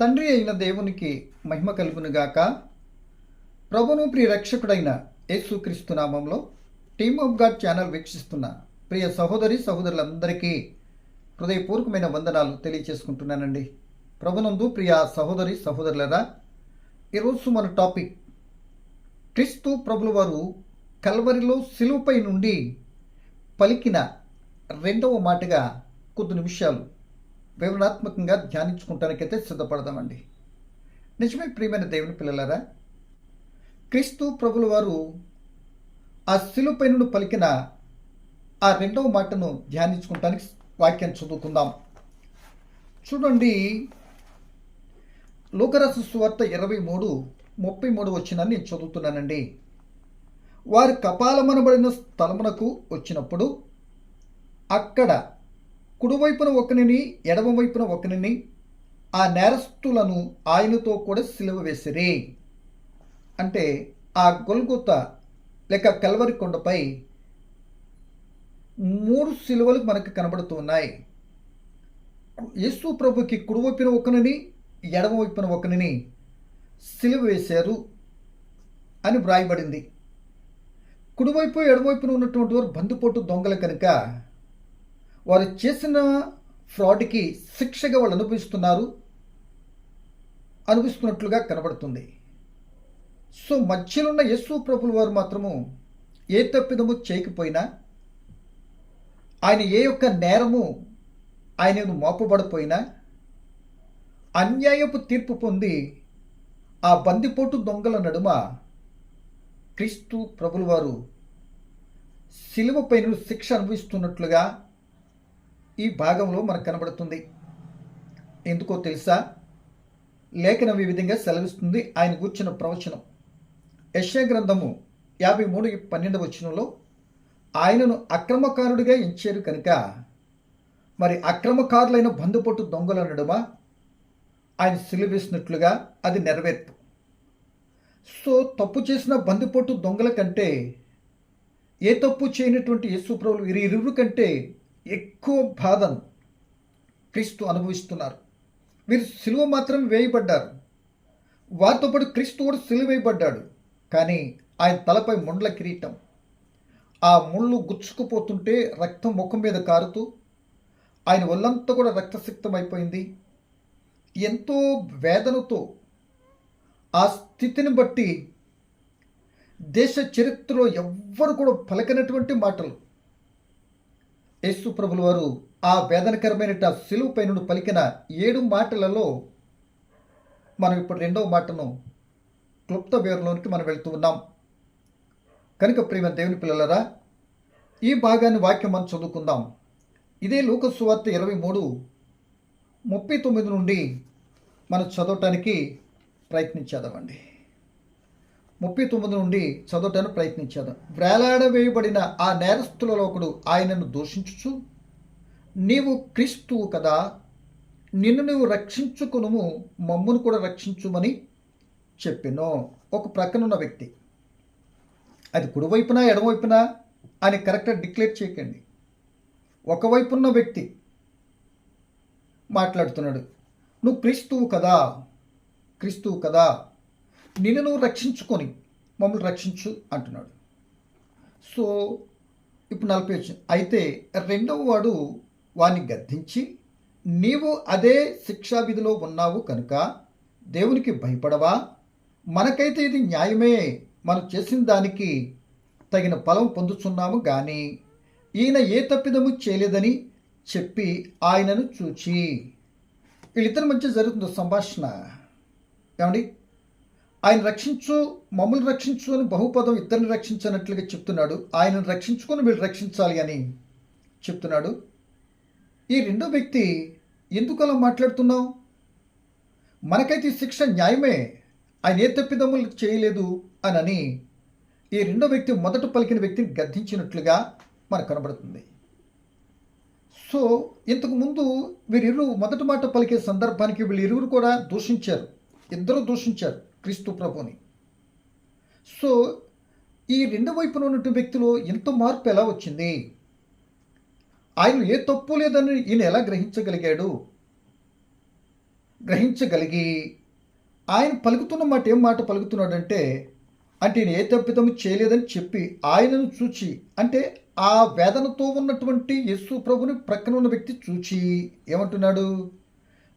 తండ్రి అయిన దేవునికి మహిమ కలుగునుగాక. ప్రభును ప్రియ రక్షకుడైన యేసుక్రీస్తు నామంలో టీమ్ ఆఫ్ గాడ్ ఛానల్ వీక్షిస్తున్న ప్రియ సహోదరి సహోదరులందరికీ హృదయపూర్వకమైన వందనాలు తెలియచేసుకుంటున్నానండి. ప్రభునందు ప్రియ సహోదరి సహోదరులరా, ఈరోజు మన టాపిక్ క్రీస్తు ప్రభుల వారు కల్వరిలో సిలువపై నుండి పలికిన రెండవ మాటగా కొద్ది నిమిషాలు వివరణాత్మకంగా ధ్యానించుకుంటానికైతే సిద్ధపడదామండి. నిజమే ప్రియమైన దేవుని పిల్లలారా, క్రీస్తు ప్రభుల వారు ఆ సిలువపై నుండి పలికిన ఆ రెండవ మాటను ధ్యానించుకుంటానికి వాక్యాన్ని చదువుకుందాం. చూడండి, లూకాసు సువార్త 23:33 వచనాన్ని నేను చదువుతున్నానండి. వారు కపాలమనబడిన స్థలమునకు వచ్చినప్పుడు అక్కడ కుడివైపున ఒకనిని ఎడమవైపున ఒకనిని ఆ నేరస్తులను ఆయనతో కూడా సిలువ వేసిరి. అంటే ఆ గొల్గొతా లేక కల్వరి కొండపై 3 సిలువలు మనకు కనబడుతున్నాయి. యేసు ప్రభుకి కుడివైపున ఒకనిని ఎడమవైపున ఒకనిని సిలువ వేశారు అని వ్రాయబడింది. కుడివైపు ఎడమవైపున ఉన్నటువంటి వారు బందిపోటు దొంగలు కనుక వారు చేసిన ఫ్రాడ్కి శిక్షగా వాళ్ళు అనుభవిస్తున్నట్లుగా కనబడుతుంది. సో మధ్యలో ఉన్న యేసు ప్రభుల వారు మాత్రము ఏ తప్పిదము చేయకపోయినా, ఆయన ఏ యొక్క నేరము ఆయనను మోపబడిపోయినా, అన్యాయపు తీర్పు పొంది ఆ బందిపోటు దొంగల నడుమ క్రీస్తు ప్రభుల వారు సిలువపై శిక్ష అనుభవిస్తున్నట్లుగా ఈ భాగంలో మనకు కనబడుతుంది. ఎందుకో తెలుసా? లేఖనం ఈ విధంగా సెలవిస్తుంది. ఆయన కూర్చున్న ప్రవచనం యెషయా గ్రంథము 53:12 వచనంలో, ఆయనను అక్రమకారుడిగా ఎంచారు కనుక మరి అక్రమకారులైన బందుపోటు దొంగల నడుమ ఆయన సిలువేసినట్లుగా అది నెరవేర్పు. సో తప్పు చేసిన బందిపోటు దొంగల కంటే ఏ తప్పు చేయనటువంటి యేసు ప్రభువు వీరిరువురు కంటే ఎక్కువ బాధను క్రీస్తు అనుభవిస్తున్నారు. వీరు సిలువ మాత్రం వేయబడ్డారు, వారితో పాటు క్రీస్తు కూడా సిలువ వేయబడ్డాడు. కానీ ఆయన తలపై ముండ్ల కిరీటం, ఆ ముళ్ళు గుచ్చుకుపోతుంటే రక్తం ముఖం మీద కారుతూ ఆయన ఒళ్ళంతా కూడా రక్తసిక్తం అయిపోయింది. ఎంతో వేదనతో ఆ స్థితిని బట్టి దేశ చరిత్రలో ఎవ్వరు కూడా పలకనటువంటి మాటలు యేసు ప్రభుల వారు ఆ వేదనకరమైన సిలువపై నుండి పలికిన 7 మాటలలో మనం ఇప్పుడు రెండవ మాటను క్లుప్త వివరణలోనికి మనం వెళ్తూ ఉన్నాం. కనుక ప్రియమైన దేవుని పిల్లలరా, ఈ భాగాన్ని వాక్యం మనం చదువుకుందాం. ఇదే లూకాసు సువార్త 23:39 నుండి మనం చదవటానికి ప్రయత్నించేద్దామండి. 39 నుండి చదవటానికి ప్రయత్నించేద్దాం. వేలాడవేయబడిన ఆ నేరస్తులలో ఒకడు ఆయనను దూషించుచు, నీవు క్రీస్తువు కదా, నిన్ను నువ్వు రక్షించుకును, మమ్మును కూడా రక్షించుమని చెప్పెను. ఒక ప్రక్కనున్న వ్యక్తి, అది కుడివైపున ఎడమవైపున అని కరెక్ట్గా డిక్లేర్ చేయకండి. ఒకవైపున్న వ్యక్తి మాట్లాడుతున్నాడు, నువ్వు క్రీస్తువు కదా, నిన్ను నువ్వు రక్షించుకొని మమ్మల్ని రక్షించు అంటున్నాడు. సో ఇప్పుడు 40 వచ్చింది. అయితే రెండవ వాడు వాడిని గద్దించి, నీవు అదే శిక్షావిధిలో ఉన్నావు కనుక దేవునికి భయపడవా? మనకైతే ఇది న్యాయమే, మనం చేసిన దానికి తగిన ఫలం పొందుతున్నాము కానీ ఈయన ఏ తప్పిదము చేయలేదని చెప్పి ఆయనను చూచి. వీళ్ళిద్దరి మధ్య జరుగుతున్న సంభాషణ ఏమండి, ఆయన రక్షించు, మమ్మల్ని రక్షించు అని బహుపదం ఇద్దరిని రక్షించనట్లుగా చెప్తున్నాడు. ఆయనను రక్షించుకొని వీళ్ళు రక్షించాలి అని చెప్తున్నాడు. ఈ రెండో వ్యక్తి, ఎందుకు అలా మాట్లాడుతున్నావు? మనకైతే ఈ శిక్ష న్యాయమే, ఆయన ఏ తప్పిదములు చేయలేదు అని ఈ రెండో వ్యక్తి మొదట పలికిన వ్యక్తిని గద్దించినట్లుగా మనకు కనబడుతుంది. సో ఇంతకు ముందు వీరిరువురు మొదటి మాట పలికే సందర్భానికి వీళ్ళిరువురు కూడా ఇద్దరు దూషించారు క్రీస్తు ప్రభుని. సో ఈ రెండో వైపున ఉన్నటువంటి వ్యక్తిలో ఎంత మార్పు ఎలా వచ్చింది? ఆయన ఏ తప్పు లేదని ఈయన ఎలా గ్రహించగలిగాడు? గ్రహించగలిగి ఆయన పలుకుతున్న మాట ఏం మాట పలుకుతున్నాడంటే, అంటే నేను ఏ తప్పిదము చేయలేదని చెప్పి ఆయనను చూచి, అంటే ఆ వేదనతో ఉన్నటువంటి యేసు ప్రభుని ప్రక్కన ఉన్న వ్యక్తి చూచి ఏమంటున్నాడు?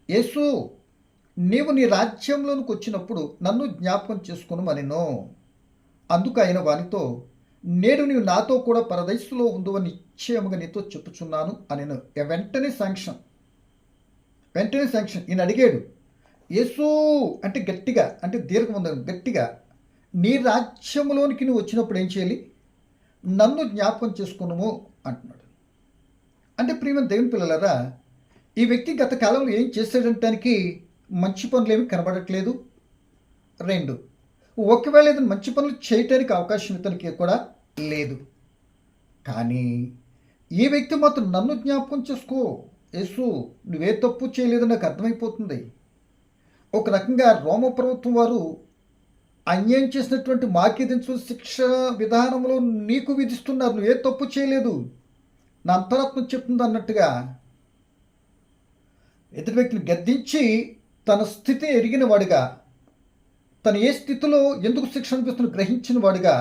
యేసు, నీవు నీ రాజ్యంలోనికి వచ్చినప్పుడు నన్ను జ్ఞాపకం చేసుకొనుమనెను. అందుకు ఆయన వానితో, నేడు నీవు నాతో కూడా పరదైసులో ఉందువని నిశ్చయముగా నీతో చెప్పుచున్నాను అనెను. వెంటనే శాంక్షన్. ఈయన అడిగాడు, యేసు అంటే గట్టిగా, అంటే దీర్ఘం గట్టిగా, నీ రాజ్యంలోనికి నువ్వు వచ్చినప్పుడు ఏం చేయాలి? నన్ను జ్ఞాపకం చేసుకున్నాము అంటున్నాడు. అంటే ప్రియమైన దేవుని పిల్లలారా, ఈ వ్యక్తి గత కాలంలో ఏం చేశాడంటానికి మంచి పనులు ఏమి కనబడట్లేదు. 2, ఒకవేళ ఏదైనా మంచి పనులు చేయటానికి అవకాశం ఇతనికి కూడా లేదు. కానీ ఈ వ్యక్తి మాత్రం నన్ను జ్ఞాపకం చేసుకో యేసు, నువ్వే తప్పు చేయలేదని నాకు అర్థమైపోతుంది. ఒక రకంగా రోమ ప్రభుత్వం వారు అన్యాయం చేసినటువంటి మాకిదించు శిక్ష విధానంలో నీకు విధిస్తున్నారు. నువ్వే తప్పు చేయలేదు, నా అంతరాత్మ చెప్తుంది అన్నట్టుగా ఎదుటి వ్యక్తిని గద్దించి తన స్థితిని ఎరిగిన వాడిగా, తను ఏ స్థితిలో ఎందుకు శిక్ష అనిపిస్తున్న గ్రహించిన వాడిగా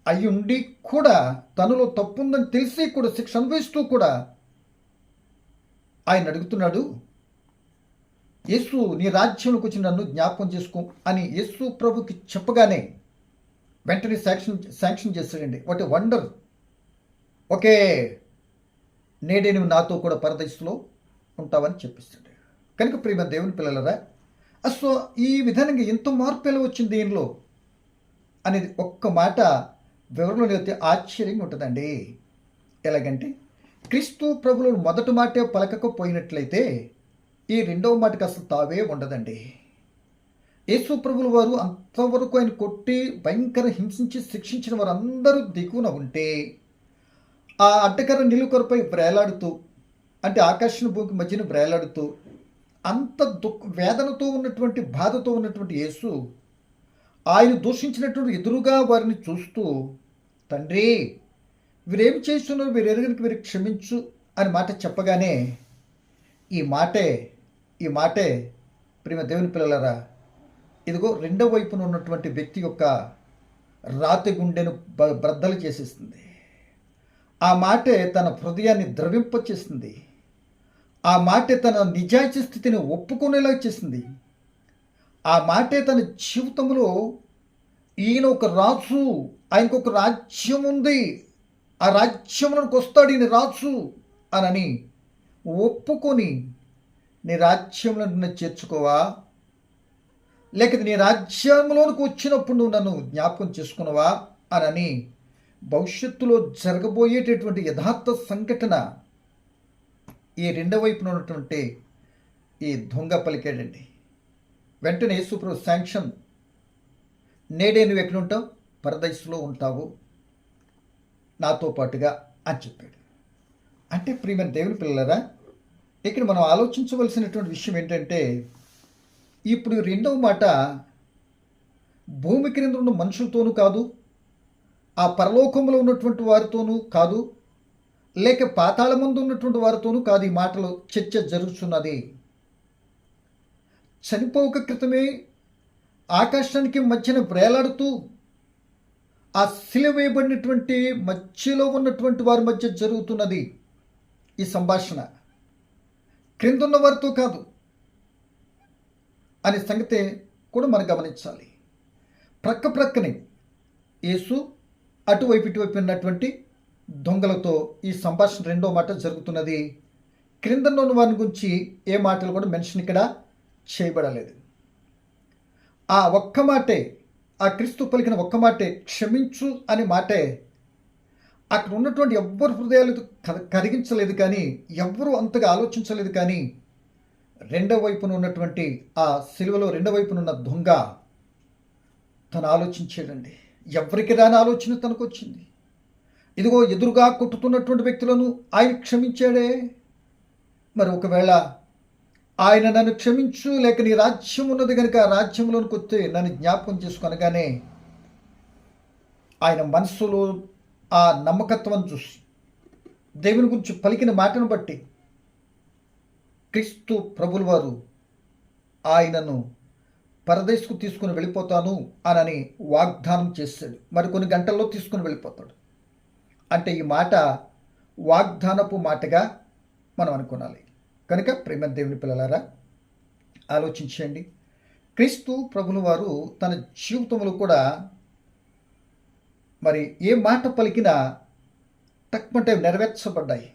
అయ్యుండి కూడా, తనలో తప్పుందని తెలిసి కూడా శిక్ష అనుభవిస్తూ కూడా ఆయన అడుగుతున్నాడు, యేసు నీ రాజ్యంలోకి వచ్చి నన్ను జ్ఞాపకం చేసుకో అని యేసు ప్రభుకి చెప్పగానే వెంటనే శాంక్షన్ చేస్తాడండి. What a wonder! ఓకే, నేడే నువ్వు నాతో కూడా పరదేశంలో ఉంటావని చెప్పిస్తాడు. కనుక ప్రియమ దేవుని పిల్లలరా, సో ఈ విధానంగా ఎంత మార్పు ఎలా వచ్చింది దీనిలో అనేది ఒక్క మాట వివరంలో అయితే ఆశ్చర్యంగా ఉంటుందండి. ఎలాగంటే, క్రీస్తు ప్రభులు మొదటి మాటే పలకకపోయినట్లయితే ఈ రెండవ మాటకి అసలు తావే ఉండదండి. యేసు ప్రభులు వారు అంతవరకు ఆయన కొట్టి భయంకర హింసించి శిక్షించిన వారందరూ దిగువన ఉంటే, ఆ అడ్డకర నిలుకరపై బ్రేలాడుతూ, అంటే ఆకాశం భూమికి మధ్యన బ్రేలాడుతూ అంత వేదనతో ఉన్నటువంటి బాధతో ఉన్నటువంటి యేసు ఆయన దూషించినటువంటి ఎదురుగా వారిని చూస్తూ, తండ్రి వీరేమి చేస్తున్నారు, వీరు ఎరుగనికి వీరికి క్షమించు అని మాట చెప్పగానే ఈ మాటే ప్రియమ దేవుని పిల్లలరా, ఇదిగో రెండవ వైపున ఉన్నటువంటి వ్యక్తి యొక్క రాతి గుండెను బ్రద్దలు చేసేస్తుంది. ఆ మాటే తన హృదయాన్ని ద్రవింపచేస్తుంది. ఆ మాటే తన నిజాయితీ స్థితిని ఒప్పుకునేలా చేసింది. ఆ మాటే తన జీవితంలో ఈయన ఒక రాజు, ఆయనకు ఒక రాజ్యం ఉంది, ఆ రాజ్యంలోకి వస్తాడు ఈయన రాజు అని ఒప్పుకొని, నీ రాజ్యంలో నన్ను చేర్చుకోవా, లేక నీ రాజ్యంలోనికి వచ్చినప్పుడు నువ్వు నన్ను జ్ఞాపకం చేసుకున్నావా అని భవిష్యత్తులో జరగబోయేటటువంటి యథార్థ సంఘటన ఈ రెండవ వైపున ఉన్నటువంటి ఈ దొంగ పలికాడండి. వెంటనే యేసుప్రభు శాంక్షన్, నేడే నువ్వు ఎక్కడ ఉంటావు? పరదైసులో ఉంటావు నాతో పాటుగా అని చెప్పాడు. అంటే ప్రియమైన దేవుని పిల్లలరా, ఇక్కడ మనం ఆలోచించవలసినటువంటి విషయం ఏంటంటే, ఇప్పుడు రెండవ మాట భూమి క్రింద ఉన్న మనుషులతోనూ కాదు, ఆ పరలోకంలో ఉన్నటువంటి వారితోనూ కాదు, లేక పాతాళ ముందు ఉన్నటువంటి వారితోనూ కాదు ఈ మాటలో చర్చ జరుగుతున్నది. చనిపోక క్రితమే ఆకాశానికి మధ్యన బ్రేలాడుతూ ఆ శిలువ వేయబడినటువంటి మధ్యలో ఉన్నటువంటి వారి మధ్య జరుగుతున్నది ఈ సంభాషణ. క్రిందున్న వారితో కాదు అనే సంగతి కూడా మనం గమనించాలి. ప్రక్కనే యేసు, అటువైపు ఇటువైపు ఉన్నటువంటి దొంగలతో ఈ సంభాషణ రెండో మాట జరుగుతున్నది. క్రిందన్న వారిని గురించి ఏ మాటలు కూడా మెన్షన్ ఇక్కడ చేయబడలేదు. ఆ ఒక్క మాటే, ఆ క్రీస్తు పలికిన ఒక్క మాటే, క్షమించు అనే మాటే అక్కడ ఉన్నటువంటి ఎవ్వరు హృదయాలు కరిగించలేదు, కానీ ఎవ్వరూ అంతగా ఆలోచించలేదు. కానీ రెండవ వైపున ఉన్నటువంటి ఆ సిలువలో రెండవ వైపున ఉన్న దొంగ తను ఆలోచించాడండి. ఎవరికి రాని ఆలోచన తనకు వచ్చింది. ఇదిగో ఎదురుగా కొట్టుతున్నటువంటి వ్యక్తులను ఆయన క్షమించాడే, మరి ఒకవేళ ఆయన నన్ను క్షమించు, లేక నీ రాజ్యం ఉన్నది కనుక ఆ రాజ్యంలోనికి వస్తే నన్ను జ్ఞాపకం చేసుకొనగానే ఆయన మనస్సులో ఆ నమ్మకత్వం చూసి, దేవుని గురించి పలికిన మాటను బట్టి క్రీస్తు ప్రభుల వారు ఆయనను పరదేశకు తీసుకుని వెళ్ళిపోతాను అని వాగ్దానం చేశాడు. మరికొన్ని గంటల్లో తీసుకుని వెళ్ళిపోతాడు. అంటే ఈ మాట వాగ్దానపు మాటగా మనం అనుకోనాలి. కనుక ప్రేమ దేవుని పిల్లలారా, ఆలోచించండి. క్రీస్తు ప్రభుని వారు తన జీవితంలో కూడా మరి ఏ మాట పలికినా తక్కువంటే నెరవేర్చబడ్డాయి.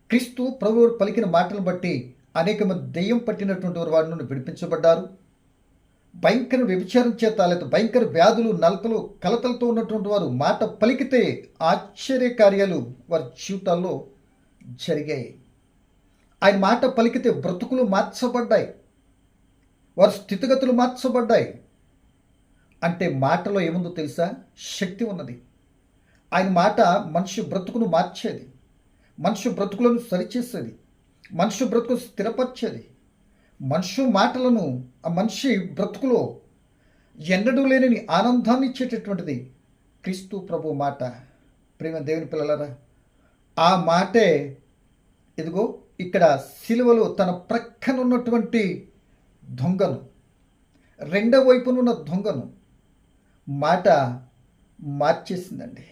క్రీస్తు ప్రభువు పలికిన మాటలను బట్టి అనేక మంది దెయ్యం పట్టినటువంటి వారి నుండి విడిపించబడ్డారు. భయంకర వ్యభిచారం చేత లేదా భయంకర వ్యాధులు, నలతలు, కలతలతో ఉన్నటువంటి వారు మాట పలికితే ఆశ్చర్య కార్యాలు వారి జీవితాల్లో జరిగాయి. ఆయన మాట పలికితే బ్రతుకులు మార్చబడ్డాయి, వారి స్థితిగతులు మార్చబడ్డాయి. అంటే మాటలో ఏముందో తెలుసా? శక్తి ఉన్నది. ఆయన మాట మనిషి బ్రతుకును మార్చేది, మనిషి బ్రతుకులను సరిచేసేది, మనిషి బ్రతుకు స్థిరపరిచేది. మనిషి మాటలను ఆ మనిషి బ్రతుకులో ఎన్నడూ లేని ఆనందాన్ని ఇచ్చేటటువంటిది క్రీస్తు ప్రభు మాట. ప్రేమ దేవుని పిల్లలారా, ఆ మాటే ఇదిగో ఇక్కడ సిలువలో తన ప్రక్కన ఉన్నటువంటి దొంగను, రెండో వైపున ఉన్న దొంగను మాట మార్చేసిందండి.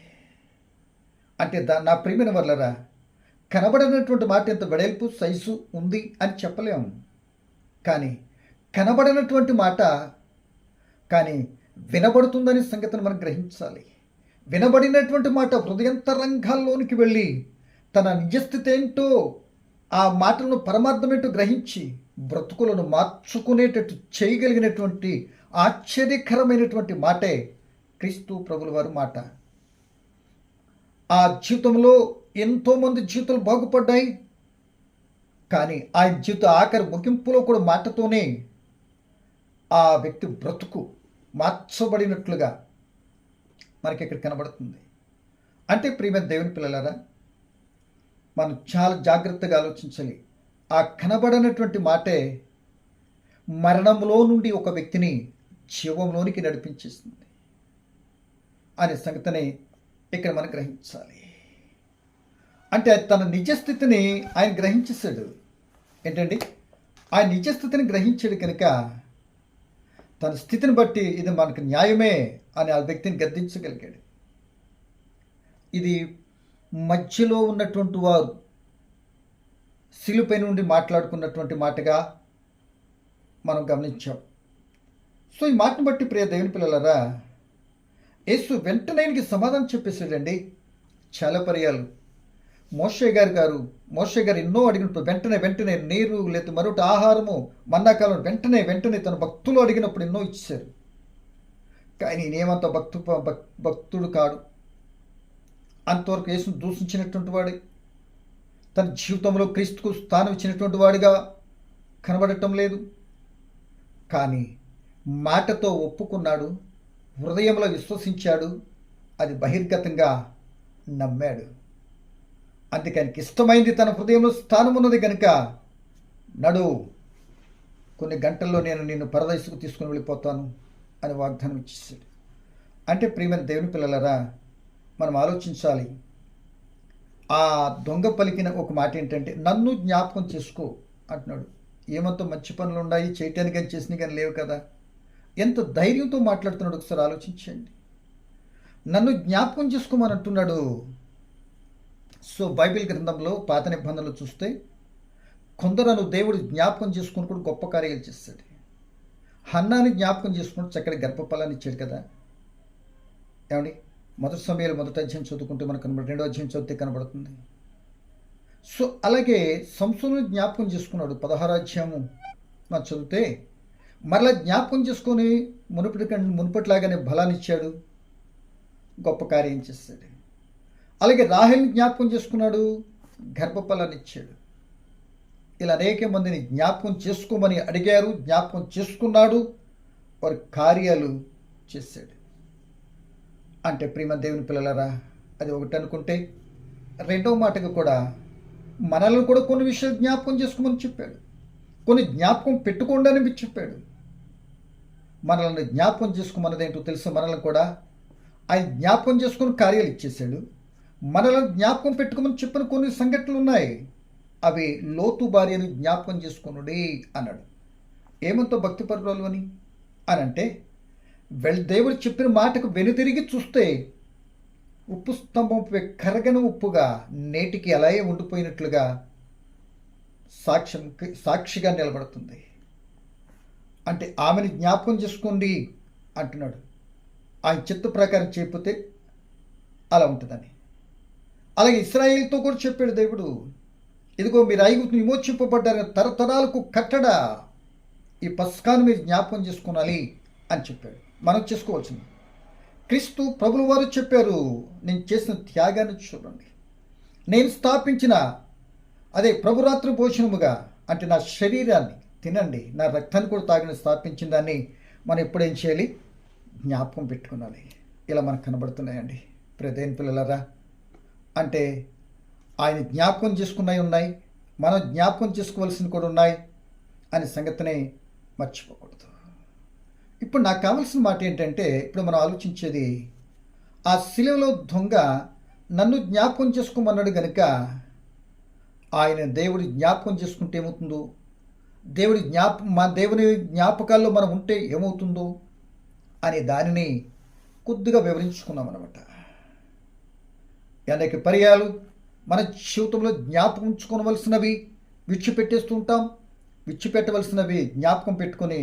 అంటే నా ప్రియమైన వాళ్ళరా, కనబడినటువంటి మాట ఎంత వెడల్పు సైజు ఉంది అని చెప్పలేము. కానీ కనబడినటువంటి మాట కానీ వినబడుతుందనే సంగతిని మనం గ్రహించాలి. వినబడినటువంటి మాట హృదయంతరంగాల్లోనికి వెళ్ళి తన నిజస్థితి ఏంటో, ఆ మాటలను పరమార్థమేంటో గ్రహించి బ్రతుకులను మార్చుకునేటట్టు చేయగలిగినటువంటి ఆశ్చర్యకరమైనటువంటి మాటే క్రీస్తు ప్రభుల వారి మాట. ఆ జీవితంలో ఎంతోమంది జీవితాలు బాగుపడ్డాయి. కానీ ఆయన జీవిత ఆఖరి ముగింపులో కూడా మాటతోనే ఆ వ్యక్తి బ్రతుకు మార్చబడినట్లుగా మనకి ఇక్కడ కనబడుతుంది. అంటే ప్రియమైన దేవుని పిల్లలారా, మనం చాలా జాగ్రత్తగా ఆలోచించాలి. ఆ కనబడనటువంటి మాటే మరణంలో నుండి ఒక వ్యక్తిని జీవంలోనికి నడిపించేస్తుంది అనే సంగతిని ఇక్కడ మనం గ్రహించాలి. అంటే తన నిజస్థితిని ఆయన గ్రహించేశాడు. ఏంటండి, ఆయన నిజస్థితిని గ్రహించాడు కనుక తన స్థితిని బట్టి ఇది మనకు న్యాయమే అని ఆ వ్యక్తిని గద్దించగలిగాడు. ఇది మధ్యలో ఉన్నటువంటి వారు శిలుపై నుండి మాట్లాడుకున్నటువంటి మాటగా మనం గమనించాం. సో ఈ మాటను బట్టి ప్రియ దేవుని పిల్లలారా, యేసు వెంటనే సమాధానం చెప్పేశాడండి. చాలా పర్యాలు మోషే గారు ఎన్నో అడిగినప్పుడు వెంటనే నీరు లేదా మరొకటి ఆహారము మన్నాకాలం వెంటనే తన భక్తులు అడిగినప్పుడు ఎన్నో ఇచ్చారు. కానీ నేనేమంత భక్తుడు కాడు. అంతవరకు యేసును దూషించినటువంటి వాడే, తన జీవితంలో క్రీస్తుకు స్థానం ఇచ్చినటువంటి వాడిగా కనబడటం లేదు. కానీ మాటతో ఒప్పుకున్నాడు, హృదయంలో విశ్వసించాడు, అది బహిర్గతంగా నమ్మాడు. అందుకనికి ఇష్టమైంది తన హృదయంలో స్థానం ఉన్నది కనుక నడు, కొన్ని గంటల్లో నేను నిన్ను పరదేశకు తీసుకుని వెళ్ళిపోతాను అని వాగ్దానం ఇచ్చేసాడు. అంటే ప్రియమైన దేవుని పిల్లలారా, మనం ఆలోచించాలి. ఆ దొంగ పలికిన ఒక మాట ఏంటంటే, నన్ను జ్ఞాపకం చేసుకో అంటున్నాడు. ఏమంతో మంచి పనులు ఉన్నాయి, చేయటానికి కానీ చేసినవి కానీ లేవు కదా. ఎంత ధైర్యంతో మాట్లాడుతున్నాడు ఒకసారి ఆలోచించండి. నన్ను జ్ఞాపకం చేసుకోమని అంటున్నాడు. సో బైబిల్ గ్రంథంలో పాత నిబంధనలు చూస్తే కొందరు దేవుడు జ్ఞాపకం చేసుకుని కూడా గొప్ప కార్యాలు చేస్తాడు. హన్నాని జ్ఞాపకం చేసుకుని చక్కటి గర్భఫలాన్ని ఇచ్చాడు కదా. ఏమండి, మొదటి సమయాలు మొదటి అధ్యాయం చదువుకుంటే మనకు కనబడి, రెండో అధ్యాయం చదివితే కనబడుతుంది. సో అలాగే సంసోనుని జ్ఞాపకం చేసుకున్నాడు. 16వ అధ్యాయము మనం చదివితే మరలా జ్ఞాపకం చేసుకొని మునుపటిలాగానే బలాన్ని ఇచ్చాడు, గొప్ప కార్యం చేస్తాడు. అలాగే రాహేల్ని జ్ఞాపకం చేసుకున్నాడు, గర్భఫలాన్ని ఇచ్చాడు. ఇలా అనేక మందిని జ్ఞాపకం చేసుకోమని అడిగారు, జ్ఞాపకం చేసుకున్నాడు, వారి కార్యాలు చేశాడు. అంటే ప్రియమైన దేవుని పిల్లలారా, అది ఒకటి అనుకుంటే, రెండవ మాటగా కూడా మనల్ని కూడా కొన్ని విషయాలు జ్ఞాపకం చేసుకోమని చెప్పాడు, కొన్ని జ్ఞాపకం పెట్టుకోండి అని చెప్పాడు. మనల్ని జ్ఞాపకం చేసుకోమన్నది ఏంటో తెలుసు. మనల్ని కూడా ఆయన జ్ఞాపకం చేసుకుని కార్యాలు ఇచ్చేసాడు. మనల్ని జ్ఞాపకం పెట్టుకోమని చెప్పిన కొన్ని సంఘటనలు ఉన్నాయి. అవి లోతు భార్యను జ్ఞాపకం చేసుకునుడి అన్నాడు. ఏమంతో భక్తిపరురాలు అని అంటే దేవుడు చెప్పిన మాటకు వెనుతిరిగి చూస్తే ఉప్పు స్తంభంపై కరగని ఉప్పుగా నేటికి అలాగే ఉండిపోయినట్లుగా సాక్షిగా నిలబడుతుంది. అంటే ఆమెను జ్ఞాపకం చేసుకోండి అంటున్నాడు. ఆయన చిత్త ప్రకారం చేయకపోతే అలా ఉంటుందని. అలాగే ఇశ్రాయేలుతో కూడా చెప్పాడు దేవుడు, ఇదిగో మీరు ఐగుప్తు విమోచింపబడ్డారు, తరతరాలకు కట్టడా ఈ పస్కాను మీరు జ్ఞాపకం చేసుకోవాలి అని చెప్పాడు. మనం చేసుకోవాల్సింది. క్రీస్తు ప్రభుల వారు చెప్పారు, నేను చేసిన త్యాగాన్ని చూడండి, నేను స్థాపించిన అదే ప్రభురాత్రి భోజనముగా అంటే నా శరీరాన్ని తినండి, నా రక్తాన్ని కూడా తాగిన స్థాపించిన దాన్ని మనం ఎప్పుడేం చేయాలి, జ్ఞాపకం పెట్టుకోవాలి. ఇలా మనకు కనబడుతున్నాయండి ప్రియమైన పిల్లలారా. అంటే ఆయన జ్ఞాపకం చేసుకున్నవి ఉన్నాయి, మనం జ్ఞాపకం చేసుకోవాల్సినవి కూడా ఉన్నాయి అనే సంగతిని మర్చిపోకూడదు. ఇప్పుడు నాకు కావాల్సిన మాట ఏంటంటే, ఇప్పుడు మనం ఆలోచించేది, ఆ శిలువలో దొంగ నన్ను జ్ఞాపకం చేసుకోమన్నాడు కనుక ఆయన దేవుడి జ్ఞాపకం చేసుకుంటే ఏమవుతుందో, దేవుని జ్ఞాపకాల్లో మనం ఉంటే ఏమవుతుందో అనే దానిని కొద్దిగా వివరించుకున్నాం అన్నమాట. అనేక పర్యాలు మన జీవితంలో జ్ఞాపకం ఉంచుకోవలసినవి విడిచిపెట్టేస్తూ ఉంటాం, విడిచిపెట్టవలసినవి జ్ఞాపకం పెట్టుకొని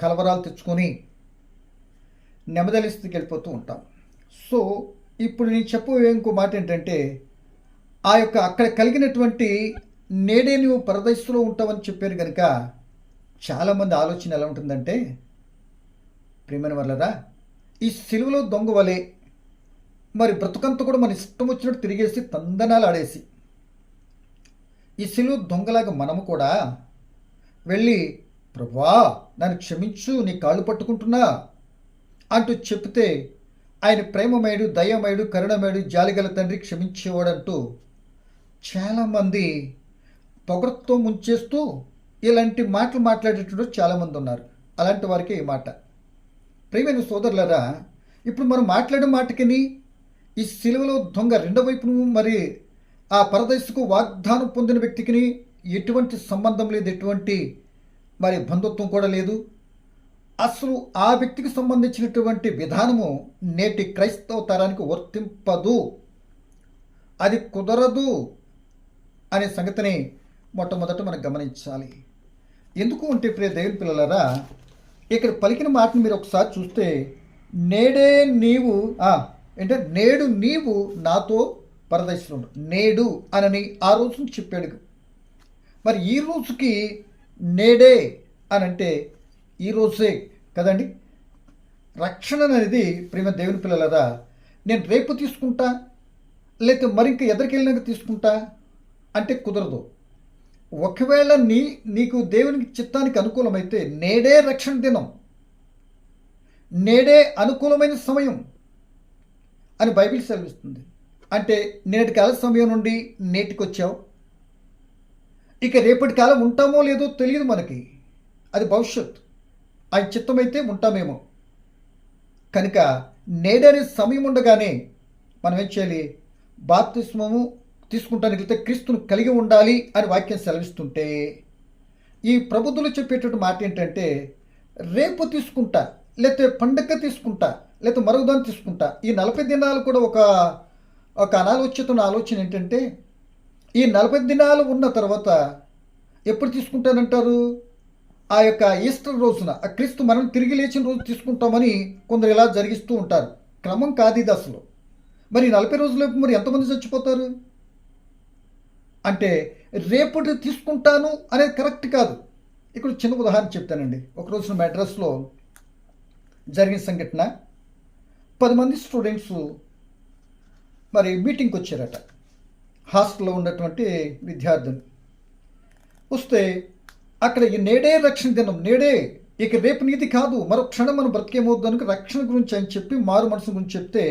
కలవరాలు తెచ్చుకొని నెమ్మదలి స్థితికి వెళ్ళిపోతూ ఉంటాం. సో ఇప్పుడు నేను చెప్పే ఇంకో మాట ఏంటంటే, అక్కడ కలిగినటువంటి నేడే నువ్వు పరదేశంలో ఉంటావని చెప్పారు కనుక చాలామంది ఆలోచన ఎలా ఉంటుందంటే, ప్రియమైన వాళ్ళరా, ఈ సిలువలో దొంగ వలె మరి బ్రతుకంతా కూడా మన ఇష్టం వచ్చినట్టు తిరిగేసి తందనాలు ఆడేసి, ఈ సిలువ దొంగలాగా మనము కూడా వెళ్ళి ప్రభువా నన్ను క్షమించు, నీ కాళ్ళు పట్టుకుంటున్నా అంటూ చెప్తే ఆయన ప్రేమమయుడు, దయమయుడు, కరుణమయుడు, జాలిగల తండ్రి, క్షమించేవాడంటూ చాలామంది పొగరుతో ముంచేస్తూ ఇలాంటి మాటలు మాట్లాడేటప్పుడు చాలామంది ఉన్నారు. అలాంటి వారికి ఈ మాట. ప్రియమైన సోదరులరా, ఇప్పుడు మనం మాట్లాడే మాటకిని ఈ సిలువలో దొంగ రెండో వైపును మరి ఆ పరదేశకు వాగ్దానం పొందిన వ్యక్తికి ఎటువంటి సంబంధం లేదు, ఎటువంటి మరి బంధుత్వం కూడా లేదు. అసలు ఆ వ్యక్తికి సంబంధించినటువంటి విధానము నేటి క్రైస్తవ తరానికి వర్తింపదు, అది కుదరదు అనే సంగతిని మొట్టమొదట మనం గమనించాలి. ఎందుకు అంటే ప్రియ దేవుని పిల్లలారా, ఇక్కడ పలికిన మాటను మీరు ఒకసారి చూస్తే, నేడు నీవు నాతో పరదేశంలో ఉండు, నేడు అనని ఆ రోజును చెప్పాడు. మరి ఈ రోజుకి నేడే అని అంటే ఈ రోజే కదండి. రక్షణ అనేది ప్రేమ దేవుని పిల్లలరా, నేను రేపు తీసుకుంటా లేకపోతే మరింక ఎదరికెళ్ళినాక తీసుకుంటా అంటే కుదరదు. ఒకవేళ నీకు దేవునికి చిత్తానికి అనుకూలమైతే నేడే రక్షణ దినం, నేడే అనుకూలమైన సమయం అని బైబిల్ సెలవిస్తుంది. అంటే నేటి కాల సమయం నుండి నేటికి వచ్చావు, ఇక రేపటి కాలం ఉంటామో లేదో తెలియదు మనకి, అది భవిష్యత్. ఆయన చిత్తమైతే ఉంటామేమో. కనుక నేడనే సమయం ఉండగానే మనం ఏం చేయాలి, బాప్తిస్మము తీసుకుంటానికి వెళ్తే క్రీస్తును కలిగి ఉండాలి అని వాక్యం సెలవిస్తుంటే, ఈ ప్రబుద్ధులు చెప్పేటటువంటి మాట ఏంటంటే, రేపు తీసుకుంటా, లేకపోతే పండగ తీసుకుంటా, లేకపోతే మరొకదాన్ని తీసుకుంటా. ఈ 40 దినాలు కూడా ఒక అనాలోచిత ఆలోచన ఏంటంటే, ఈ 40 దినాలు ఉన్న తర్వాత ఎప్పుడు తీసుకుంటానంటారు, ఆ యొక్క ఈస్టర్ రోజున, ఆ క్రీస్తు మనం తిరిగి లేచిన రోజు తీసుకుంటామని కొందరు ఇలా జరిగిస్తూ ఉంటారు. క్రమం కాదు ఇది అసలు. మరి 40 రోజులకు మరి ఎంతమంది చచ్చిపోతారు అంటే, రేపటి తీసుకుంటాను అనేది కరెక్ట్ కాదు. ఇక్కడ చిన్న ఉదాహరణ చెప్తానండి. ఒక రోజున మెడ్రాస్లో జరిగిన సంఘటన, 10 మంది స్టూడెంట్స్ మరి మీటింగ్కి వచ్చారట, హాస్టల్లో ఉన్నటువంటి విద్యార్థులు వస్తే, అక్కడ ఈ నేడే రక్షణ దినం, నేడే, ఇక రేపు నీది కాదు, మరో క్షణం మనం బ్రతికేమవుద్దు అని రక్షణ గురించి అని చెప్పి మారు మనసు గురించి చెప్తే,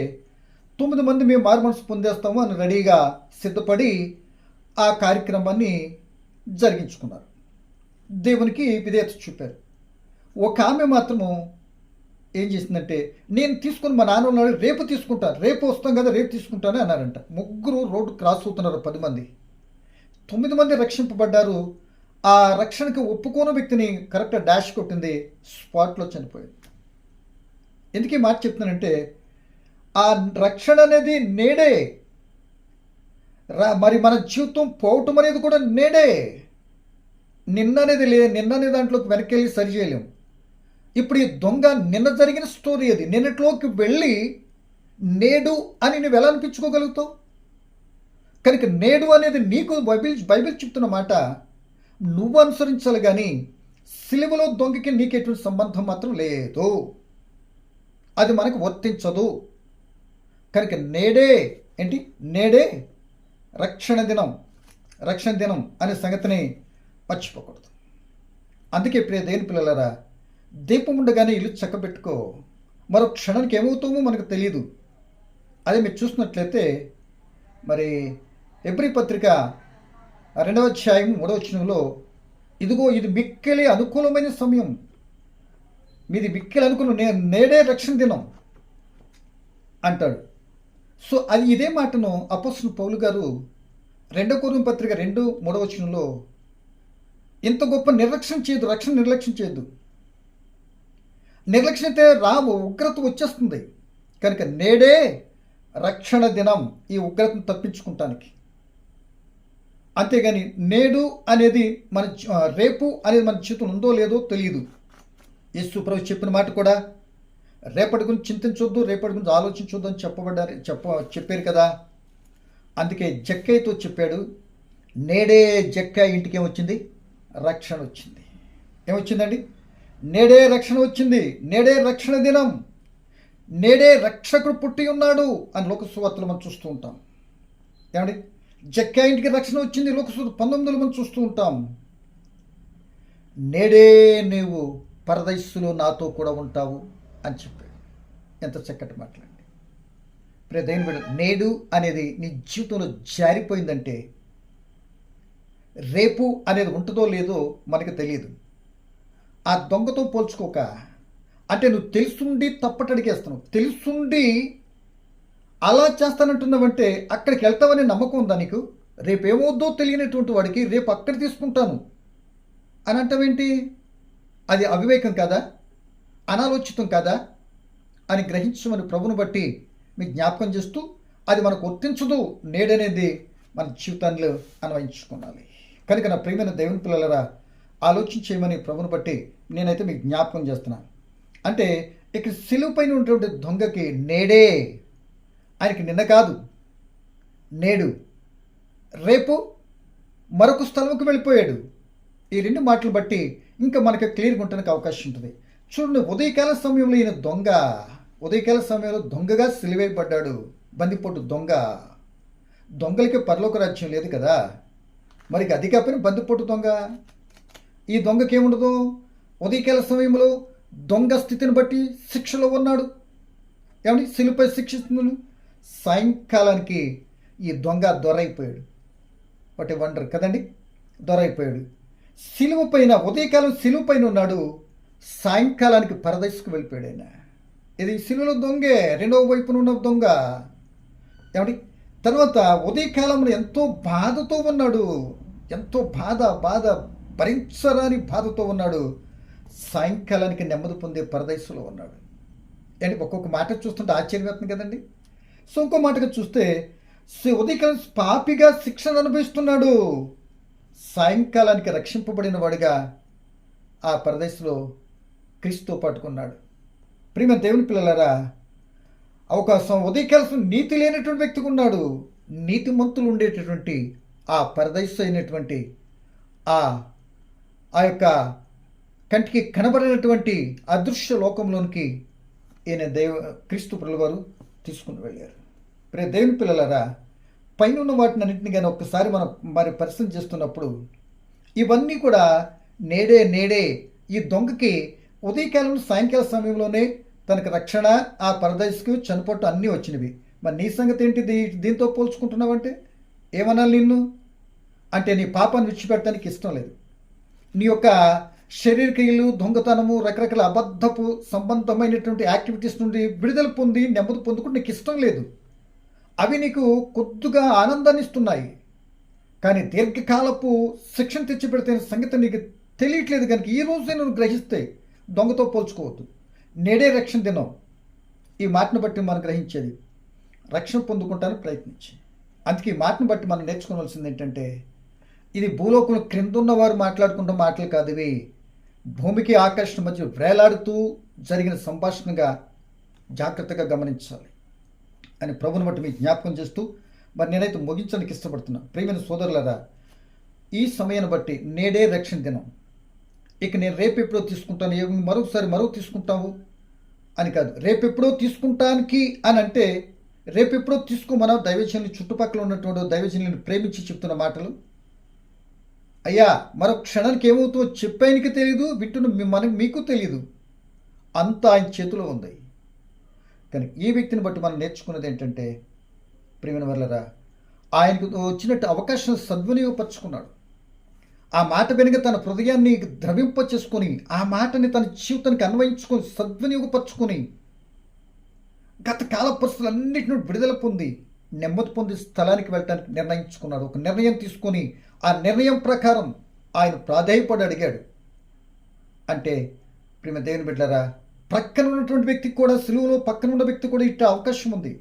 9 మంది మేము మారు మనసు పొందేస్తాము అని రెడీగా సిద్ధపడి ఆ కార్యక్రమాన్ని జరిగించుకున్నారు. దేవునికి విధేయత చూపారు. ఒక ఆమె మాత్రము ఏం చేసిందంటే, నేను తీసుకుని మా నాన్న ఉన్నాడు, రేపు తీసుకుంటా, రేపు వస్తాం కదా, రేపు తీసుకుంటానే అన్నారంట. 3 రోడ్డు క్రాస్ అవుతున్నారు, 10 మంది. 9 మంది రక్షింపబడ్డారు. ఆ రక్షణకి ఒప్పుకోని వ్యక్తిని కరెక్ట్ డాష్ కొట్టింది, స్పాట్లో చనిపోయింది. ఎందుకు ఈ మాట చెప్తున్నానంటే ఆ రక్షణ అనేది నేడే. మరి మన జీవితం పోవటం అనేది కూడా నేడే. నిన్న అనే దాంట్లోకి వెనక్కి వెళ్ళి సరి చేయలేం. ఇప్పుడు ఈ దొంగ నిన్న జరిగిన స్టోరీ అది. నిన్నట్లోకి వెళ్ళి నేడు అని నువ్వు ఎలా అనిపించుకోగలుగుతావు? కనుక నేడు అనేది నీకు బైబిల్ చెప్తున్న మాట నువ్వు అనుసరించాలి, కానీ సిలువలో దొంగకి నీకు ఎటువంటి సంబంధం మాత్రం లేదు. అది మనకు వర్తించదు. కనుక నేడే రక్షణ దినం అనే సంగతిని మర్చిపోకూడదు. అందుకే ప్రియ దేవుని పిల్లలారా, దీపం ఉండగానే ఇల్లు చక్కబెట్టుకో. మరో క్షణానికి ఏమవుతామో మనకు తెలియదు. అదే మీరు చూసినట్లయితే మరి హెబ్రీ పత్రిక 2వ అధ్యాయం 3వ వచనంలో, ఇదిగో ఇది మిక్కిలి అనుకూలమైన సమయం, మీది మిక్కిలి అనుకూలం, నేడే రక్షణ దినం అంటాడు. సో అది ఇదే మాటను అపోస్తలుడు పౌలు గారు 2 కొరింథీ పత్రిక 2:3 వచనంలో, ఇంత గొప్ప రక్షణ నిర్లక్ష్యం చేయొద్దు. నిర్లక్ష్యం అయితే ఉగ్రత వచ్చేస్తుంది. కనుక నేడే రక్షణ దినం, ఈ ఉగ్రతను తప్పించుకుంటానికి. అంతేగాని నేడు అనేది రేపు అనేది మన జీవితం ఉందో లేదో తెలియదు. యేసు ప్రభు చెప్పిన మాట కూడా రేపటి గురించి చింతించొద్దు, రేపటి గురించి ఆలోచించొద్దు అని చెప్పారు కదా. అందుకే జక్కయ్యతో చెప్పాడు, నేడే జక్కయ్య ఇంటికి ఏమొచ్చింది? రక్షణ వచ్చింది. ఏమొచ్చిందండి? నేడే రక్షణ వచ్చింది. నేడే రక్షణ దినం, నేడే రక్షకుడు పుట్టి ఉన్నాడు అని లోకసువార్తలు మనం చూస్తూ ఉంటాం. ఏమండి? జక్కయ్య ఇంటికి రక్షణ వచ్చింది లోకసువార్త 19లో మనం చూస్తూ ఉంటాం. నేడే నీవు పరదైస్సులో నాతో కూడా ఉంటావు అని చెప్పాడు. ఎంత చక్కటి మాట్లాడండి. ప్రియ దేవుని బిడ్డ, నేడు అనేది నీ జీవితంలో జారిపోయిందంటే రేపు అనేది ఉంటుందో లేదో మనకు తెలియదు. ఆ దొంగతో పోల్చుకోక, అంటే నువ్వు తెలుసుండి తప్పటడిగేస్తున్నావు, తెలుసుండి అలా చేస్తానంటున్నావంటే అక్కడికి వెళ్తావనే నమ్మకం ఉందా నీకు? రేపు ఏమవుద్దో తెలియనటువంటి వాడికి రేపు అక్కడ తీసుకుంటాను అని అంటావేంటి? అది అవివేకం కాదా? అనాలోచితం కాదా అని గ్రహించమని ప్రభుని బట్టి మీకు జ్ఞాపకం చేస్తూ, అది మనకు వర్తించదు నేడనేది మన జీవితాన్ని అన్వయించుకోవాలి. కనుక నా ప్రియమైన దేవుని పిల్లలరా, ఆలోచించేయమని ప్రభుని బట్టి నేనైతే మీకు జ్ఞాపకం చేస్తున్నాను. అంటే ఇక్కడ సిలువ పైన ఉన్నటువంటి దొంగకి నేడే, ఆయనకి నిన్న కాదు, నేడు, రేపు మరొక స్థలంకి వెళ్ళిపోయాడు. ఈ 2 మాటలు బట్టి ఇంకా మనకు క్లియర్గా ఉండడానికి అవకాశం ఉంటుంది. చూడండి, ఉదయకాల సమయంలో దొంగగా సిలువేయబడ్డాడు. బందిపోటు దొంగలకి పరలోక రాజ్యం లేదు కదా. మరి అది కాకపోయినా బందిపోటు దొంగ. ఈ దొంగకి ఏముండదు? ఉదయకాల సమయంలో దొంగ స్థితిని బట్టి శిక్షలో ఉన్నాడు. ఏమని? సిలువపై శిక్షిస్తున్నాను. సాయంకాలానికి ఈ దొంగ దొరైపోయాడు. వాటి వండర్ కదండి, దొరైపోయాడు. సిలువ పైన ఉదయకాలం సిలువ పైన ఉన్నాడు, సాయంకాలానికి పరదేశకు వెళ్ళిపోయాడు ఆయన. ఇది సిలువలో దొంగే, రెండవ వైపున ఉన్న దొంగ. ఏమండి? తర్వాత ఉదయకాలంలో ఎంతో బాధతో ఉన్నాడు, ఎంతో బాధ భరించరాని బాధతో ఉన్నాడు. సాయంకాలానికి నెమ్మది పొందే పరదేశంలో ఉన్నాడు. అంటే ఒక్కొక్క మాట చూస్తుంటే ఆశ్చర్యం అవుతుంది కదండి. సో ఇంకో మాటగా చూస్తే ఉదయకాలం పాపిగా శిక్షణ అనుభవిస్తున్నాడు, సాయంకాలానికి రక్షింపబడిన వాడిగా ఆ పరదేశంలో క్రీస్తుతో పట్టుకున్నాడు. ప్రియమైన దేవుని పిల్లలారా, అవకాశం ఉదయకాలం నీతి లేనటువంటి వ్యక్తిగా ఉన్నాడు. నీతిమంతులు ఉండేటటువంటి ఆ పరదేశం అయినటువంటి ఆ యొక్క కంటికి కనబడినటువంటి అదృశ్య లోకంలోనికి ఈయన క్రీస్తు ప్రభువు వారు తీసుకుని వెళ్ళారు. ప్రియ దేవుని పిల్లలారా, పైన ఉన్న వాటిని అన్నింటినీ కానీ ఒక్కసారి మనం పరిశీలన చేస్తున్నప్పుడు ఇవన్నీ కూడా నేడే ఈ దొంగకి ఉదయకాలం సాయంకాల సమయంలోనే తనకు రక్షణ, ఆ పరదేశకు చనిపోవటం అన్నీ వచ్చినవి. మరి నీ సంగతి ఏంటి? దీంతో పోల్చుకుంటున్నావంటే ఏమనాలి నిన్ను? అంటే నీ పాపాన్ని విడిచిపెట్టడానికి ఇష్టం లేదు. నీ యొక్క శరీర క్రియలు, దొంగతనము, రకరకాల అబద్ధపు సంబంధమైనటువంటి యాక్టివిటీస్ నుండి విడుదల పొంది నెమ్మది పొందుకుంటే నీకు ఇష్టం లేదు. అవి నీకు కొద్దిగా ఆనందాన్ని ఇస్తున్నాయి, కానీ దీర్ఘకాలపు శిక్షణ తెచ్చిపెడితే సంగతి నీకు తెలియట్లేదు కనుక ఈ రోజే నువ్వు గ్రహిస్తే దొంగతో పోల్చుకోవద్దు. నేడే రక్షణ దినం. ఈ మాటను బట్టి మనం గ్రహించేది రక్షణ పొందుకుంటానికి ప్రయత్నించి. అందుకే ఈ మాటను బట్టి మనం నేర్చుకోవాల్సింది ఏంటంటే ఇది భూలోకంలో క్రిందున్న వారు మాట్లాడుకున్న మాటలు కాదు, ఇవి భూమికి ఆకర్షణ మధ్య వేలాడుతూ జరిగిన సంభాషణగా జాగ్రత్తగా గమనించాలి అని ప్రభుని బట్టి మీకు జ్ఞాపకం చేస్తూ మరి నేనైతే ముగించడానికి ఇష్టపడుతున్నా. ప్రియమైన సోదరులారా, ఈ సమయాన్ని బట్టి నేడే రక్షణ దినం. ఇక నేను రేపెప్పుడో తీసుకుంటాను, మరో తీసుకుంటావు అని కాదు. రేపెప్పుడో తీసుకుంటానికి అని అంటే రేపెప్పుడో తీసుకోమన్నా దైవజనులు చుట్టుపక్కల ఉన్నటువంటి దైవజనులను ప్రేమించి చెప్తున్న మాటలు. అయ్యా మరో క్షణానికి ఏమవుతుందో చెప్పానికి తెలియదు, వింటున్న మీకు తెలియదు. అంతా ఆయన చేతిలో ఉంది. కానీ ఈ వ్యక్తిని బట్టి మనం నేర్చుకున్నది ఏంటంటే ప్రియమైన వర్లరా, ఆయనకు వచ్చినట్టు అవకాశం సద్వినియోగపరుచుకున్నాడు. ఆ మాట వెనుక తన హృదయాన్ని ద్రవింప చేసుకొని ఆ మాటని తన జీవితానికి అన్వయించుకొని సద్వినియోగపరుచుకొని గత కాల పరిస్థితులన్నింటినీ విడుదల పొంది నెమ్మది పొంది స్థలానికి వెళ్ళడానికి నిర్ణయించుకున్నాడు. ఒక నిర్ణయం తీసుకొని ఆ నిర్ణయం ప్రకారం ఆయన ప్రాధేయపడి అడిగాడు. అంటే ప్రియమ దేవుని బిడ్డలారా, ప్రక్కన ఉన్నటువంటి వ్యక్తికి కూడా సిలువలో పక్కన ఉన్న వ్యక్తి కూడా ఇట్ట అవకాశం ఉంది.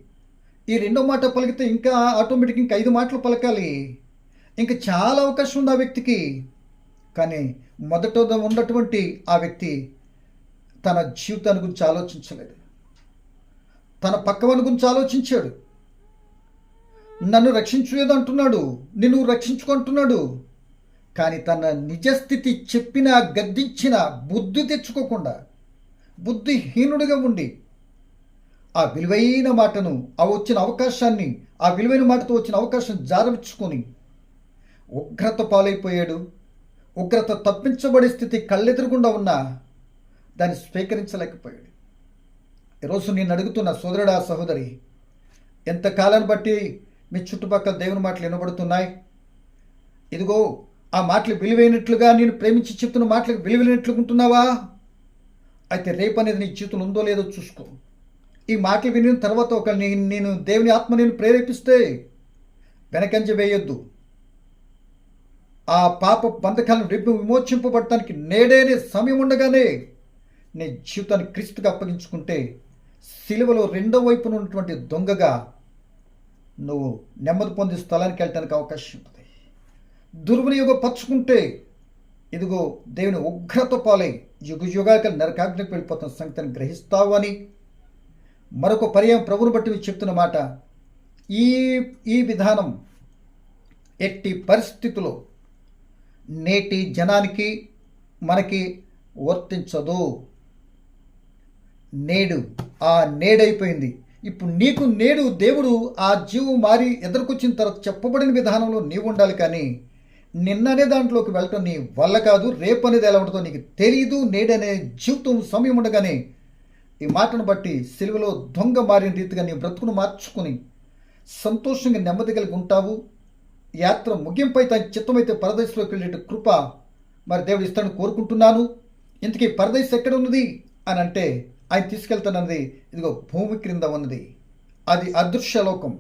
ఈ రెండో మాట పలికితే ఇంకా ఆటోమేటిక్ ఇంకా 5 మాటలు పలకాలి. ఇంకా చాలా అవకాశం ఉంది ఆ వ్యక్తికి. కానీ మొదట ఉన్నటువంటి ఆ వ్యక్తి తన జీవితాన్ని గురించి ఆలోచించలేదు, తన పక్కవాని గురించి ఆలోచించాడు. నన్ను రక్షించులేదు అంటున్నాడు, నిన్ను రక్షించుకుంటున్నాడు. కానీ తన నిజస్థితి చెప్పిన గద్దించిన బుద్ధి తెచ్చుకోకుండా బుద్ధిహీనుడిగా ఉండి ఆ విలువైన మాటను ఆ వచ్చిన అవకాశాన్ని ఆ విలువైన మాటతో వచ్చిన అవకాశం జారవిచ్చుకొని ఉగ్రత పాలైపోయాడు. ఉగ్రత తప్పించబడే స్థితి కళ్ళెదురుగుండా ఉన్నా దాన్ని స్వీకరించలేకపోయాడు. ఈరోజు నేను అడుగుతున్న సోదరుడా సహోదరి, ఎంతకాలాన్ని బట్టి మీ చుట్టుపక్కల దేవుని మాటలు వినబడుతున్నాయి? ఇదిగో ఆ మాటలు విలువైనట్లుగా నేను ప్రేమించి చెప్తున్న మాటలకు విలువైనట్లుకుంటున్నావా? అయితే రేపు అనేది నీ జీవితంలో ఉందో లేదో చూసుకో. ఈ మాటలు వినిన తర్వాత ఒక నేను దేవుని ఆత్మ నేను ప్రేరేపిస్తే వెనకంజ వేయొద్దు. ఆ పాప బంధకాలను రేపు విమోచింపబడటానికి నేడేనే సమయం ఉండగానే నీ జీవితాన్ని క్రీస్తుగా అప్పగించుకుంటే సిలువలో రెండో వైపున ఉన్నటువంటి దొంగగా నువ్వు నెమ్మది పొంది స్థలానికి వెళ్ళటానికి అవకాశం ఉంటుంది. దుర్వినియోగపరుచుకుంటే ఇదిగో దేవుని ఉగ్రత పాలై యుగాక నరకాగ్నికి వెళ్ళిపోతున్న సంగతిని గ్రహిస్తావు అని మరొక పర్యాయం ప్రభువుని బట్టి చెప్తున్న మాట. ఈ విధానం ఎట్టి పరిస్థితుల్లో నేటి జనానికి మనకి వర్తించదు. నేడైపోయింది. ఇప్పుడు నీకు నేడు దేవుడు ఆ జీవం మారి ఎదురుకొచ్చిన తర్వాత చెప్పబడిన విధానంలో నీవు ఉండాలి. కానీ నిన్ననే దాంట్లోకి వెళ్ళటం నీ వల్ల కాదు. రేపు అనేది ఎలా ఉంటుందో నీకు తెలియదు. నేడనే జీవితం సమయం ఉండగానే ఈ మాటను బట్టి సిలువలో దొంగ మారిన రీతిగా నీ బ్రతుకును మార్చుకుని సంతోషంగా నెమ్మది కలిగి ఉంటావు. యాత్ర ముగింపై తన చిత్తమైతే పరదేశంలోకి వెళ్ళే కృప మరి దేవుడు ఇస్తాడని కోరుకుంటున్నాను. ఇంతకీ పరదేశం ఎక్కడ ఉన్నది అని అంటే ఆయన తీసుకెళ్తానన్నది ఇదిగో భూమి క్రింద ఉన్నది. అది అదృశ్యలోకం.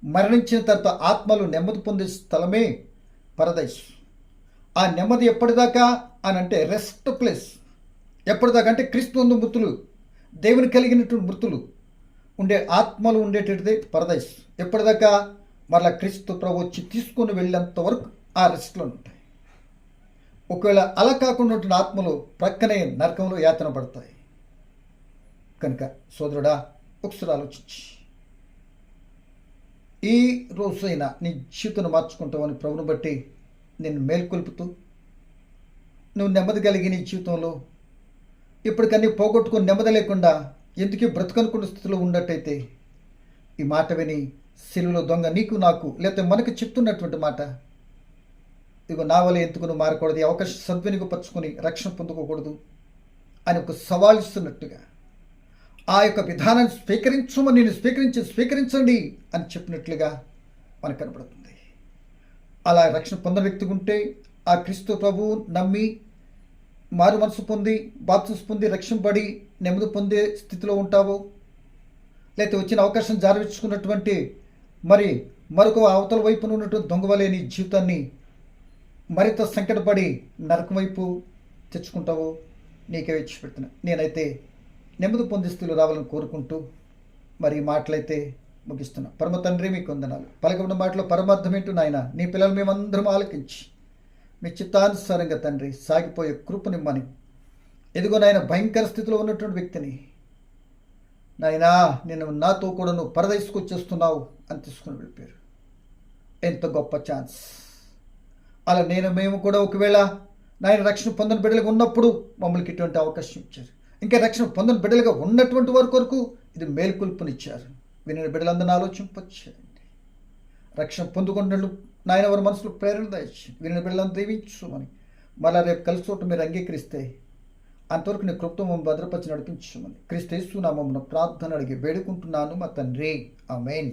మరణించిన తర్వాత ఆత్మలు నెమ్మది పొందే స్థలమే పరదేశ్. ఆ నెమ్మది ఎప్పటిదాకా అని అంటే రెస్ట్ ప్లేస్. ఎప్పటిదాకా అంటే క్రీస్తు మృతులు, దేవుని కలిగినటువంటి మృతులు ఉండే ఆత్మలు ఉండేటది పరదేశ్. ఎప్పటిదాకా మరలా క్రీస్తు ప్రభు వచ్చి తీసుకొని వెళ్ళేంత వరకు ఆ రెస్ట్లో ఉంటాయి. ఒకవేళ అలా కాకుండా ఆత్మలు ప్రక్కనే నరకంలో యాతన పడతాయి. కనుక సోదరుడా, ఒకసారి ఆలోచించి ఈ రోజైనా నీ జీవితాన్ని మార్చుకుంటావని ప్రభుని బట్టి నేను మేల్కొల్పుతూ నువ్వు నెమ్మది కలిగి నీ జీవితంలో ఇప్పటికన్నీ పోగొట్టుకుని నెమ్మది లేకుండా ఎందుకు బ్రతుకనుకున్న స్థితిలో ఉన్నట్టయితే ఈ మాట విని సిలువలో దొంగ నీకు నాకు లేకపోతే మనకు చెప్తున్నటువంటి మాట, ఇదిగో నా వల్ల ఎందుకు నువ్వు మారకూడదు, ఈ అవకాశం సద్వినియోగపరచుకొని రక్షణ పొందుకోకూడదు అని ఒక సవాల్ ఇస్తున్నట్టుగా ఆ యొక్క విధానాన్ని స్వీకరించమని నేను స్వీకరించండి అని చెప్పినట్లుగా మనకు కనపడుతుంది. అలా రక్షణ పొందిన వ్యక్తి ఉంటే ఆ క్రీస్తు ప్రభువు నమ్మి మారు మనసు పొంది బాప్తిస్మం పొంది రక్షింపబడి నెమ్మది పొందే స్థితిలో ఉంటావు. లేకపోతే వచ్చిన అవకాశం జారవించుకున్నటువంటి మరి మరొక అవతల వైపున ఉన్నటువంటి దొంగవలే నీ జీవితాన్ని మరింత సంకటపడి నరకం వైపు తెచ్చుకుంటావో నీకే విడిచిపెడుతున్నా. నేనైతే నెమ్మది పొంది స్థితిలో రావాలని కోరుకుంటూ మరి ఈ మాటలైతే ముగిస్తున్నా. పరమ తండ్రి మీకు వందనాలు. పలకబడిన మాటలో పరమార్థం ఏంటో నాయన నీ పిల్లలు మేమందరం ఆలకించి మీ చిత్తానుసారంగా తండ్రి సాగిపోయే కృపనిమ్మని. ఎదుగో నాయన భయంకర స్థితిలో ఉన్నటువంటి వ్యక్తిని నాయనా నేను నాతో కూడా నువ్వు పరదైసుకొచ్చేస్తున్నావు అని తీసుకుని వెళ్ళిపోయారు. ఎంత గొప్ప ఛాన్స్. అలా మేము కూడా ఒకవేళ నాయన రక్షణ పొందని బిడ్డలుగా ఉన్నప్పుడు మమ్మల్కి ఇటువంటి అవకాశం ఇచ్చారు. ఇంకా రక్షణ పొందని బిడ్డలుగా ఉన్నటువంటి వారి కొరకు ఇది మేల్కొల్పునిచ్చారు. విని బిడ్డలందరినీ ఆలోచింపచేయండి. రక్షణ పొందుకున్నట్లు నాయన వారి మనసులో ప్రేరణ దయచేయండి. విని బిడ్డలను దీవించుమని. మళ్ళా రేపు కలిసి చోట మీరు అంగీకరిస్తే అంతవరకు నీ కృప్తో మమ్మల్ని భద్రపరిచి నడిపించమని క్రీస్తు యేసు నామమున ప్రార్థన అడిగి వేడుకుంటున్నాను మా తండ్రి. ఆమేన్.